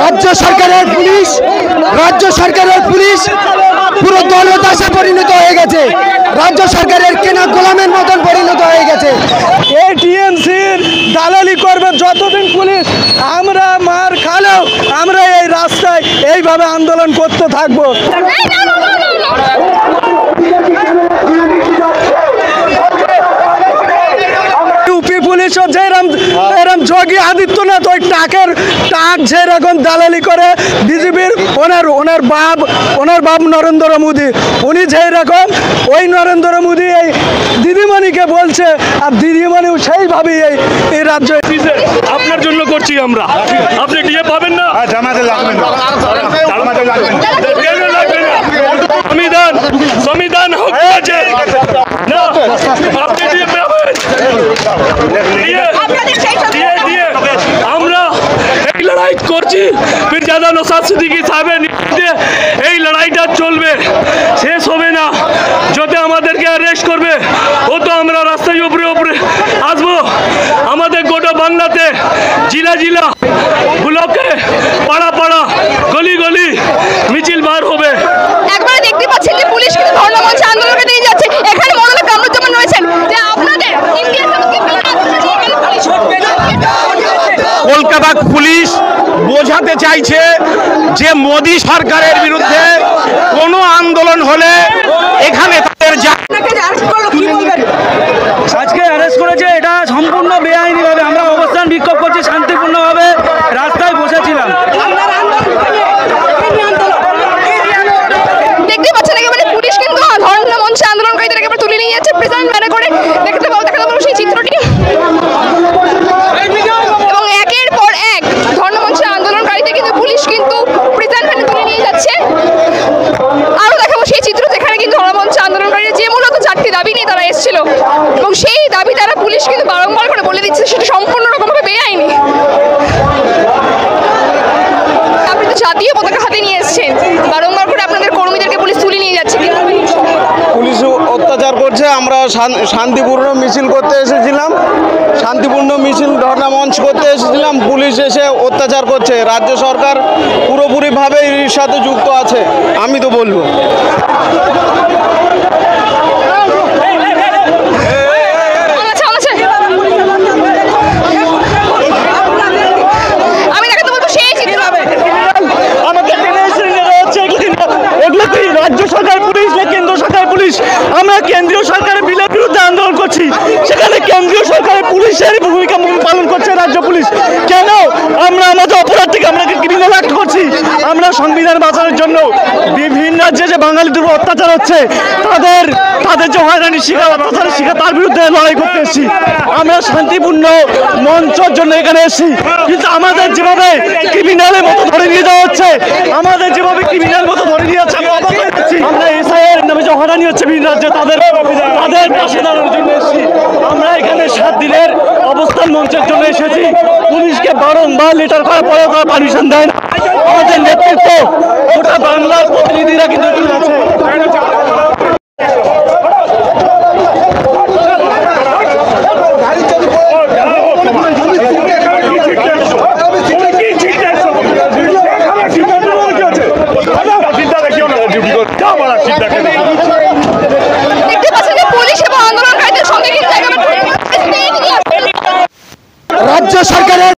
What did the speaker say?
রাজ্য সরকারের পুলিশ পুরো দলদাসে পরিণত হয়ে গেছে। রাজ্য সরকারের কেনা গোলামের মতন পরিণত হয়ে গেছে। এই টিএমসির দালালি করবে যতদিন পুলিশ, আমরা মার খালেও আমরা এই রাস্তায় এইভাবে আন্দোলন করতে থাকবো। ইউপি পুলিশও যেরকম যোগী আদিত্যনাথ ওই টাক যেরকম দালালি করে বিজেপির ওনার বাপ নরেন্দ্র মোদী, উনি যেরকম ওই নরেন্দ্র মোদী এই দিদিমণিকে বলছে, আর দিদিমণিও সেইভাবেই এই রাজ্য আপনার জন্য করছি আমরা। আপনি ডিএ পাবেন না, সংবিধান হচ্ছে না, আপনি ডিএ পাবেন। আমরা এই লড়াই করছি, পীরজাদা নওশাদ সিদ্দিকী সাহেবের নেতৃত্বে এই লড়াইটা চলবে, শেষ হবে না। যদি আমাদেরকে অ্যারেস্ট করবে ও তো আমরা রাস্তায় উপরে আসবো। আমাদের গোটা বাংলাতে জেলা ব্লকে পাড়া গলি মিছিল বার হবে। একবারে দেখতে পাচ্ছেন যে পুলিশ কিন্তু ধর্ণা মঞ্চে আন্দোলনকে দিয়ে যাচ্ছে। এখানে মৌলানা কামরুজ্জামান রয়েছেন, যে আপনাদের কলকাতা পুলিশ বোঝাতে চাইছে যে মোদী সরকারের বিরুদ্ধে কোনো আন্দোলন হলে এখানে তাদের আজকে অ্যারেস্ট করেছে, এটা সম্পূর্ণ বেআইনিভাবে। আমরা অবস্থান বিক্ষোভ করছি, শান্তিপূর্ণভাবে রাস্তায় বসেছিলাম। দেখতে পাচ্ছেন একেবারে পুলিশ কিন্তু ধর্ণা মঞ্চে আন্দোলনকারীদের একেবারে তুলে নিয়ে যাচ্ছে প্রেজেন্ট ম্যানে করে। দেখতে পাবো সেই চিত্রটি, এবং একের পর এক ধর্ণা মঞ্চে আন্দোলনকারীদের কিন্তু পুলিশ কিন্তু প্রেজেন্ট ম্যানে তুলে নিয়ে যাচ্ছে। আরও দেখাবো সেই চিত্র, যেখানে কিন্তু ধর্ণা মঞ্চে আন্দোলনকারীরা যে মূলত 4টি দাবি নিয়ে তারা এসেছিল, এবং সেই দাবি তারা পুলিশ কিন্তু বারংবার করে বলে দিচ্ছে সেটা সম্পূর্ণ রকমভাবে বেআইনি। আপনি তো জাতীয় পতাকা হাতে নিয়ে এসেছেন, বারংবার করে আপনাদের কর্মীদেরকে পুলিশ তুলে নিয়ে যাচ্ছে। পুলিশ অত্যাচার করছে। আমরা শান্তিপূর্ণ মিছিল করতে এসেছিলাম, শান্তিপূর্ণ মিছিল ধর্ণা মঞ্চ করতে এসেছিলাম, পুলিশ এসে অত্যাচার করছে। রাজ্য সরকার পুরোপুরিভাবে এর সাথে যুক্ত আছে, আমি তো বলবো। রাজ্য সরকার পুলিশ না কেন্দ্র সরকার পুলিশ? আমরা কেন্দ্রীয় সরকারের বিলের বিরুদ্ধে আন্দোলন করছি, সেখানে কেন্দ্রীয় সরকারের পুলিশের ভূমিকা পালন করছে রাজ্য পুলিশ। কেন আমরা আমাদের অপরাধ থেকে আমরা ক্রিমিনাল অ্যাক্ট করছি? আমরা সংবিধান বাঁচানোর জন্য বিভিন্ন রাজ্যে যে বাঙালিদের উপর অত্যাচার হচ্ছে, তাদের যে হয়রানি শিকার, অত্যাচারের শিকার, তার বিরুদ্ধে লড়াই করতে এসেছি। আমরা শান্তিপূর্ণ মঞ্চের জন্য এখানে এসেছি, কিন্তু আমাদের যেভাবে ক্রিমিনালের মতো ধরে নিয়ে যাওয়া হচ্ছে, আমরা এসআইয়ের নামে যে হয়রানি হচ্ছে বিভিন্ন রাজ্যে, তাদের পাশে দাঁড়ানোর জন্য এসেছি। আমরা এখানে 7 দিনের অবস্থান মঞ্চের জন্য এসেছি। পুলিশকে বারংবার লেটার করার পরেও তারা পারমিশন দেয় না। আমাদের নেতৃত্ব গোটা বাংলার প্রতিনিধিরা কিন্তু আছে।